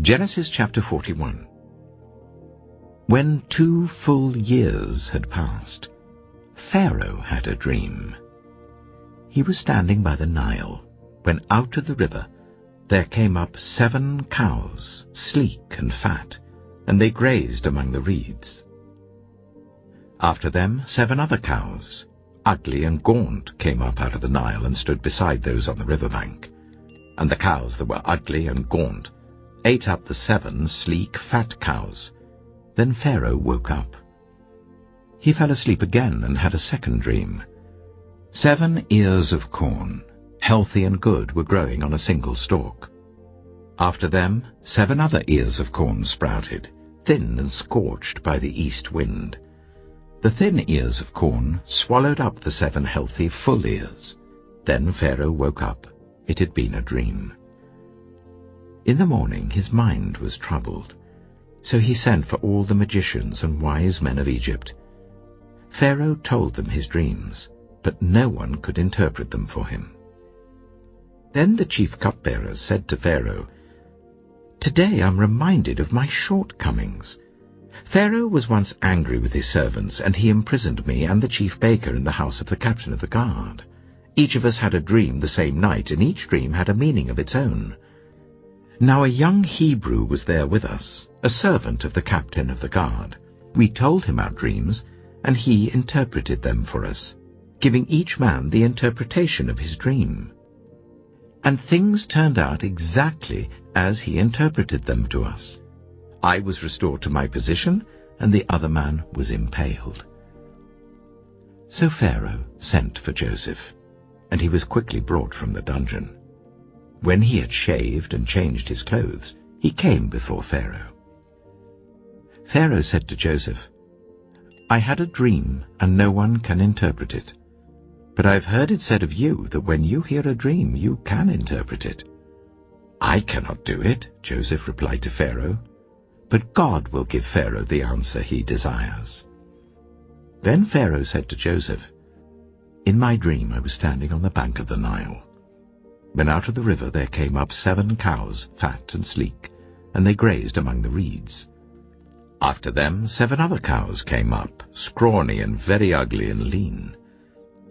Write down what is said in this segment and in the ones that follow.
Genesis chapter 41. When 2 full years had passed, Pharaoh had a dream. He was standing by the Nile, when out of the river there came up 7 cows, sleek and fat, and they grazed among the reeds. After them 7 other cows, ugly and gaunt, came up out of the Nile and stood beside those on the river bank. And the cows that were ugly and gaunt ate up the 7 sleek, fat cows. Then Pharaoh woke up. He fell asleep again and had a second dream. 7 ears of corn, healthy and good, were growing on a single stalk. After them 7 other ears of corn sprouted, thin and scorched by the east wind. The thin ears of corn swallowed up the 7 healthy, full ears. Then Pharaoh woke up. It had been a dream. In the morning his mind was troubled, so he sent for all the magicians and wise men of Egypt. Pharaoh told them his dreams, but no one could interpret them for him. Then the chief cupbearer said to Pharaoh, "Today I'm reminded of my shortcomings. Pharaoh was once angry with his servants, and he imprisoned me and the chief baker in the house of the captain of the guard. Each of us had a dream the same night, and each dream had a meaning of its own. Now a young Hebrew was there with us, a servant of the captain of the guard. We told him our dreams, and he interpreted them for us, giving each man the interpretation of his dream. And things turned out exactly as he interpreted them to us. I was restored to my position, and the other man was impaled." So Pharaoh sent for Joseph, and he was quickly brought from the dungeon. When he had shaved and changed his clothes, he came before Pharaoh. Pharaoh said to Joseph, "I had a dream, and no one can interpret it. But I have heard it said of you that when you hear a dream, you can interpret it." "I cannot do it," Joseph replied to Pharaoh, "but God will give Pharaoh the answer he desires." Then Pharaoh said to Joseph, "In my dream I was standing on the bank of the Nile, when out of the river there came up 7 cows, fat and sleek, and they grazed among the reeds. After them 7 other cows came up, scrawny and very ugly and lean.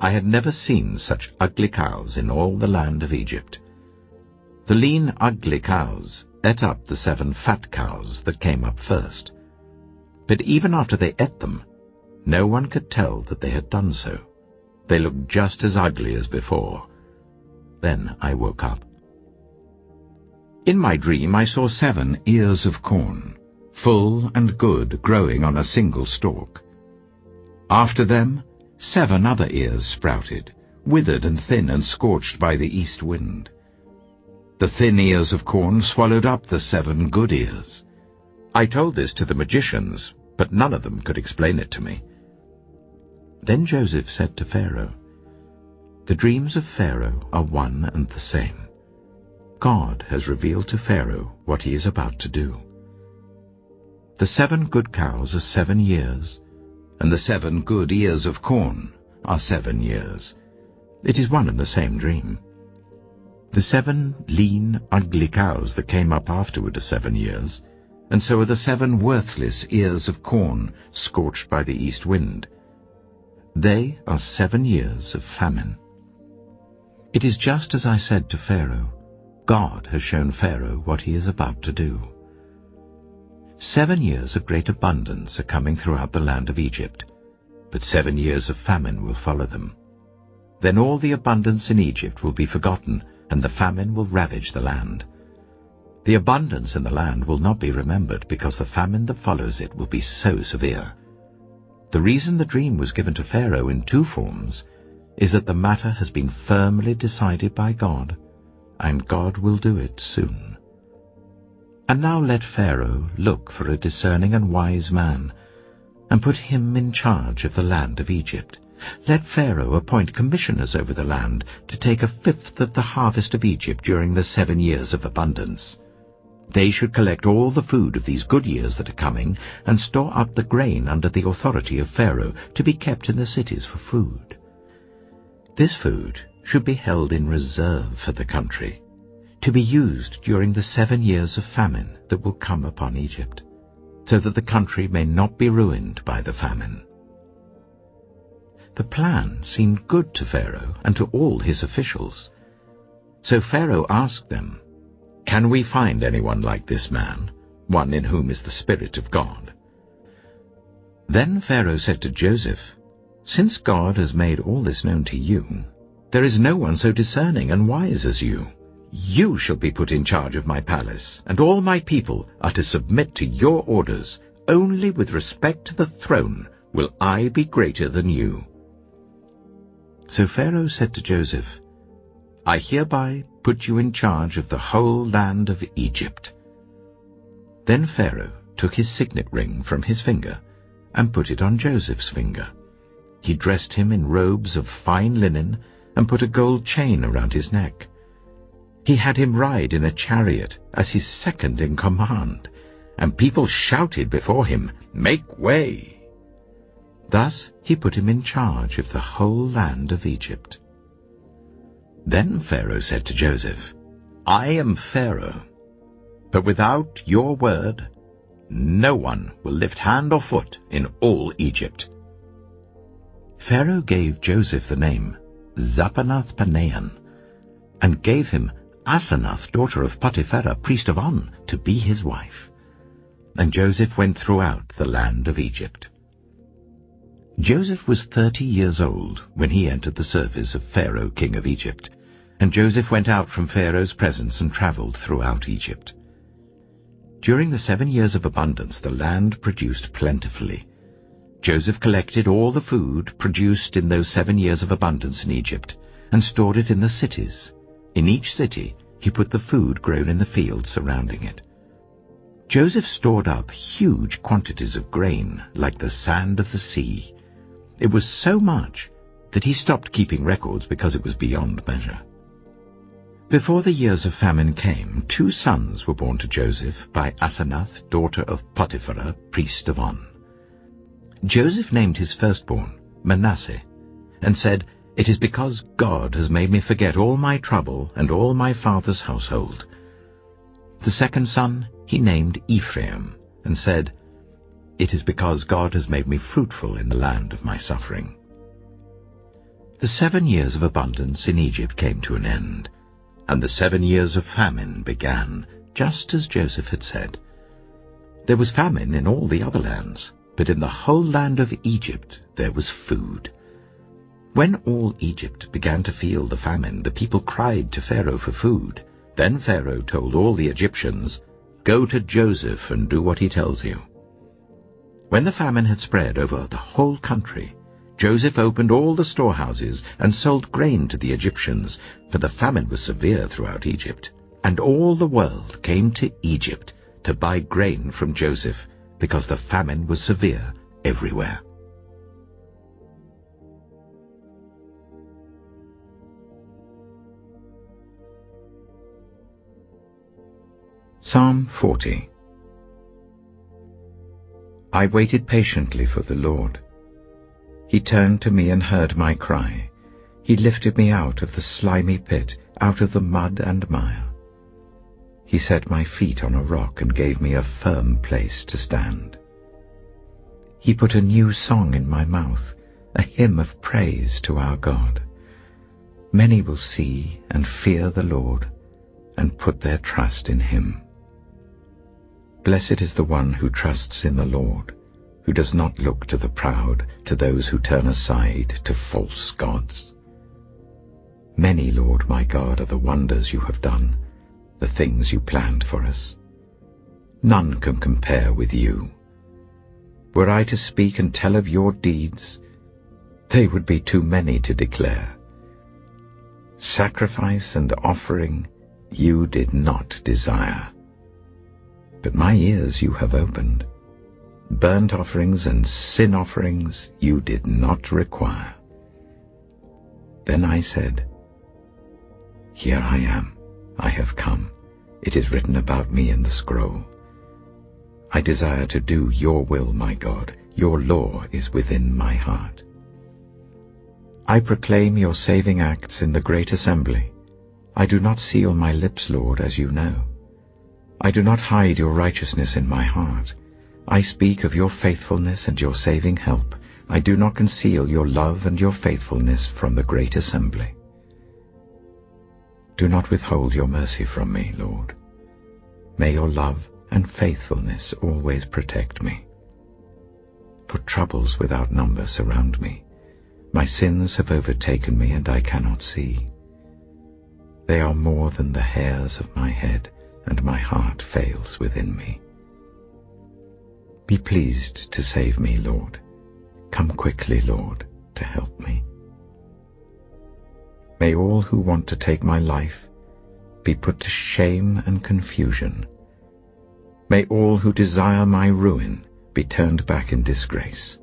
I had never seen such ugly cows in all the land of Egypt. The lean, ugly cows ate up the 7 fat cows that came up first. But even after they ate them, no one could tell that they had done so. They looked just as ugly as before. Then I woke up. In my dream I saw 7 ears of corn, full and good, growing on a single stalk. After them 7 other ears sprouted, withered and thin and scorched by the east wind. The thin ears of corn swallowed up the 7 good ears. I told this to the magicians, but none of them could explain it to me." Then Joseph said to Pharaoh, "The dreams of Pharaoh are one and the same. God has revealed to Pharaoh what he is about to do. The 7 good cows are 7 years, and the 7 good ears of corn are 7 years. It is one and the same dream. The 7 lean, ugly cows that came up afterward are 7 years, and so are the 7 worthless ears of corn scorched by the east wind. They are 7 years of famine. It is just as I said to Pharaoh. God has shown Pharaoh what he is about to do. 7 years of great abundance are coming throughout the land of Egypt, but 7 years of famine will follow them. Then all the abundance in Egypt will be forgotten, and the famine will ravage the land. The abundance in the land will not be remembered, because the famine that follows it will be so severe. The reason the dream was given to Pharaoh in 2 forms is that the matter has been firmly decided by God, and God will do it soon. And now let Pharaoh look for a discerning and wise man, and put him in charge of the land of Egypt. Let Pharaoh appoint commissioners over the land to take 1/5 of the harvest of Egypt during the 7 years of abundance. They should collect all the food of these good years that are coming, and store up the grain under the authority of Pharaoh, to be kept in the cities for food. This food should be held in reserve for the country, to be used during the 7 years of famine that will come upon Egypt, so that the country may not be ruined by the famine." The plan seemed good to Pharaoh and to all his officials. So Pharaoh asked them, "Can we find anyone like this man, one in whom is the Spirit of God?" Then Pharaoh said to Joseph, "Since God has made all this known to you, there is no one so discerning and wise as you. You shall be put in charge of my palace, and all my people are to submit to your orders. Only with respect to the throne will I be greater than you." So Pharaoh said to Joseph, "I hereby put you in charge of the whole land of Egypt." Then Pharaoh took his signet ring from his finger and put it on Joseph's finger. He dressed him in robes of fine linen and put a gold chain around his neck. He had him ride in a chariot as his second in command, and people shouted before him, "Make way!" Thus he put him in charge of the whole land of Egypt. Then Pharaoh said to Joseph, "I am Pharaoh, but without your word, no one will lift hand or foot in all Egypt." Pharaoh gave Joseph the name Zapanath-Paneah, and gave him Asenath, daughter of Potiphera, priest of On, to be his wife. And Joseph went throughout the land of Egypt. Joseph was 30 years old when he entered the service of Pharaoh, king of Egypt, and Joseph went out from Pharaoh's presence and traveled throughout Egypt. During the 7 years of abundance the land produced plentifully. Joseph collected all the food produced in those 7 years of abundance in Egypt and stored it in the cities. In each city he put the food grown in the fields surrounding it. Joseph stored up huge quantities of grain like the sand of the sea. It was so much that he stopped keeping records because it was beyond measure. Before the years of famine came, 2 sons were born to Joseph by Asenath, daughter of Potiphera, priest of On. Joseph named his firstborn Manasseh, and said, "It is because God has made me forget all my trouble and all my father's household." The second son he named Ephraim, and said, "It is because God has made me fruitful in the land of my suffering." The 7 years of abundance in Egypt came to an end, and the 7 years of famine began, just as Joseph had said. There was famine in all the other lands, but in the whole land of Egypt there was food. When all Egypt began to feel the famine, the people cried to Pharaoh for food. Then Pharaoh told all the Egyptians, "Go to Joseph and do what he tells you." When the famine had spread over the whole country, Joseph opened all the storehouses and sold grain to the Egyptians, for the famine was severe throughout Egypt. And all the world came to Egypt to buy grain from Joseph, because the famine was severe everywhere. Psalm 40. I waited patiently for the Lord. He turned to me and heard my cry. He lifted me out of the slimy pit, out of the mud and mire. He set my feet on a rock and gave me a firm place to stand. He put a new song in my mouth, a hymn of praise to our God. Many will see and fear the Lord and put their trust in him. Blessed is the one who trusts in the Lord, who does not look to the proud, to those who turn aside to false gods. Many, Lord my God, are the wonders you have done, the things you planned for us. None can compare with you. Were I to speak and tell of your deeds, they would be too many to declare. Sacrifice and offering you did not desire, but my ears you have opened. Burnt offerings and sin offerings you did not require. Then I said, Here I am, I have come. It is written about me in the scroll. I desire to do your will, my God. Your law is within my heart. I proclaim your saving acts in the great assembly. I do not seal my lips, Lord, as you know. I do not hide your righteousness in my heart. I speak of your faithfulness and your saving help. I do not conceal your love and your faithfulness from the great assembly. Do not withhold your mercy from me, Lord. May your love and faithfulness always protect me. For troubles without number surround me. My sins have overtaken me, and I cannot see. They are more than the hairs of my head, and my heart fails within me. Be pleased to save me, Lord. Come quickly, Lord, to help me. May all who want to take my life be put to shame and confusion. May all who desire my ruin be turned back in disgrace.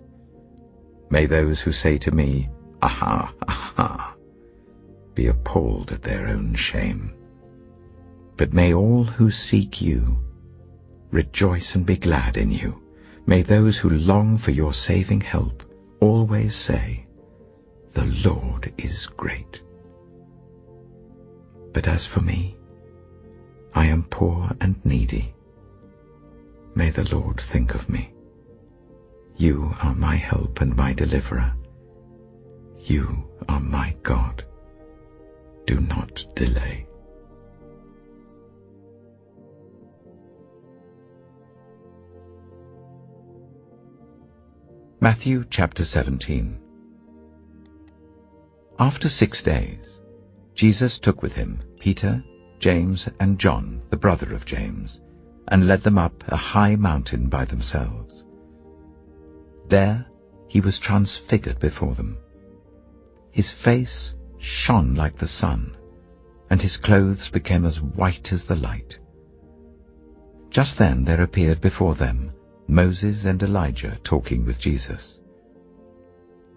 May those who say to me, "Aha, aha," be appalled at their own shame. But may all who seek you rejoice and be glad in you. May those who long for your saving help always say, "The Lord is great." But as for me, I am poor and needy. May the Lord think of me. You are my help and my deliverer. You are my God. Do not delay. Matthew chapter 17. After 6 days, Jesus took with him Peter, James, and John, the brother of James, and led them up a high mountain by themselves. There he was transfigured before them. His face shone like the sun, and his clothes became as white as the light. Just then there appeared before them Moses and Elijah talking with Jesus.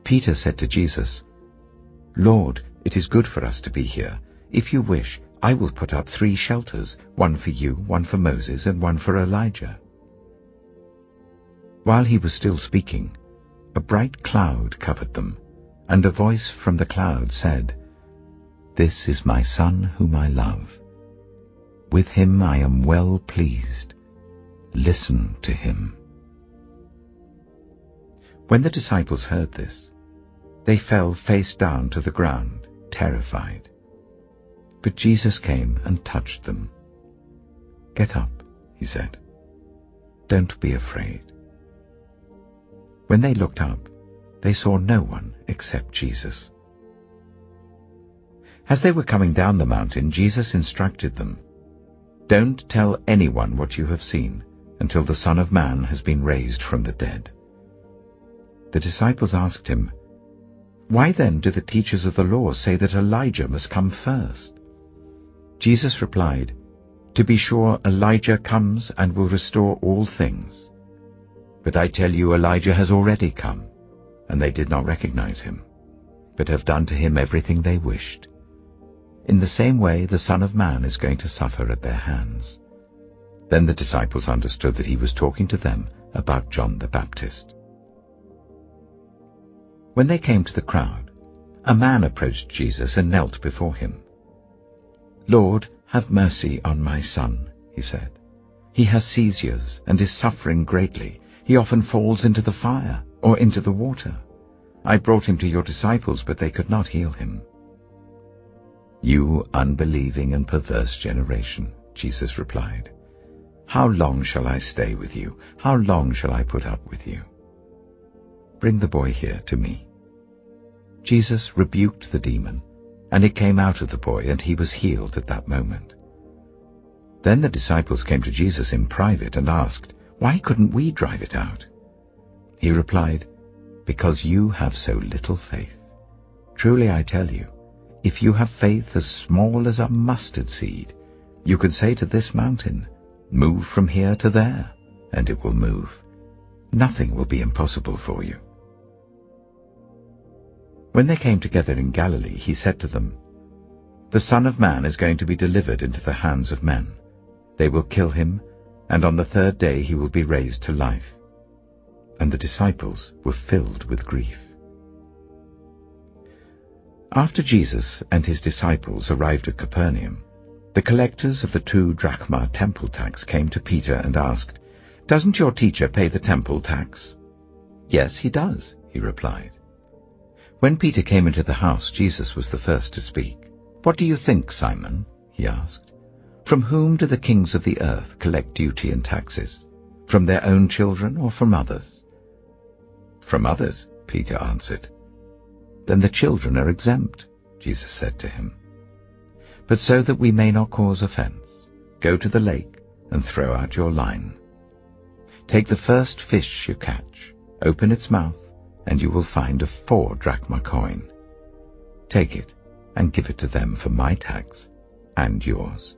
Peter said to Jesus, "Lord, it is good for us to be here. If you wish, I will put up 3 shelters, one for you, one for Moses, and one for Elijah." While he was still speaking, a bright cloud covered them, and a voice from the cloud said, "This is my Son whom I love. With him I am well pleased. Listen to him." When the disciples heard this, they fell face down to the ground, terrified. But Jesus came and touched them. "Get up," he said. "Don't be afraid." When they looked up, they saw no one except Jesus. As they were coming down the mountain, Jesus instructed them, "Don't tell anyone what you have seen until the Son of Man has been raised from the dead." The disciples asked him, "Why then do the teachers of the law say that Elijah must come first?" Jesus replied, "To be sure, Elijah comes and will restore all things. But I tell you, Elijah has already come, and they did not recognize him, but have done to him everything they wished. In the same way the Son of Man is going to suffer at their hands." Then the disciples understood that he was talking to them about John the Baptist. When they came to the crowd, a man approached Jesus and knelt before him. "Lord, have mercy on my son," he said. "He has seizures and is suffering greatly. He often falls into the fire or into the water. I brought him to your disciples, but they could not heal him." "You unbelieving and perverse generation," Jesus replied, "how long shall I stay with you? How long shall I put up with you? Bring the boy here to me." Jesus rebuked the demon, and it came out of the boy, and he was healed at that moment. Then the disciples came to Jesus in private and asked, "Why couldn't we drive it out?" He replied, "Because you have so little faith. Truly I tell you, if you have faith as small as a mustard seed, you can say to this mountain, 'Move from here to there,' and it will move. Nothing will be impossible for you." When they came together in Galilee, he said to them, "The Son of Man is going to be delivered into the hands of men. They will kill him, and on the 3rd day he will be raised to life." And the disciples were filled with grief. After Jesus and his disciples arrived at Capernaum, the collectors of the 2 drachma temple tax came to Peter and asked, "Doesn't your teacher pay the temple tax?" "Yes, he does," he replied. When Peter came into the house, Jesus was the first to speak. "What do you think, Simon?" he asked. "From whom do the kings of the earth collect duty and taxes? From their own children or from others?" "From others," Peter answered. "Then the children are exempt," Jesus said to him. "But so that we may not cause offense, go to the lake and throw out your line. Take the first fish you catch, open its mouth, and you will find a 4 drachma coin. Take it and give it to them for my tax and yours."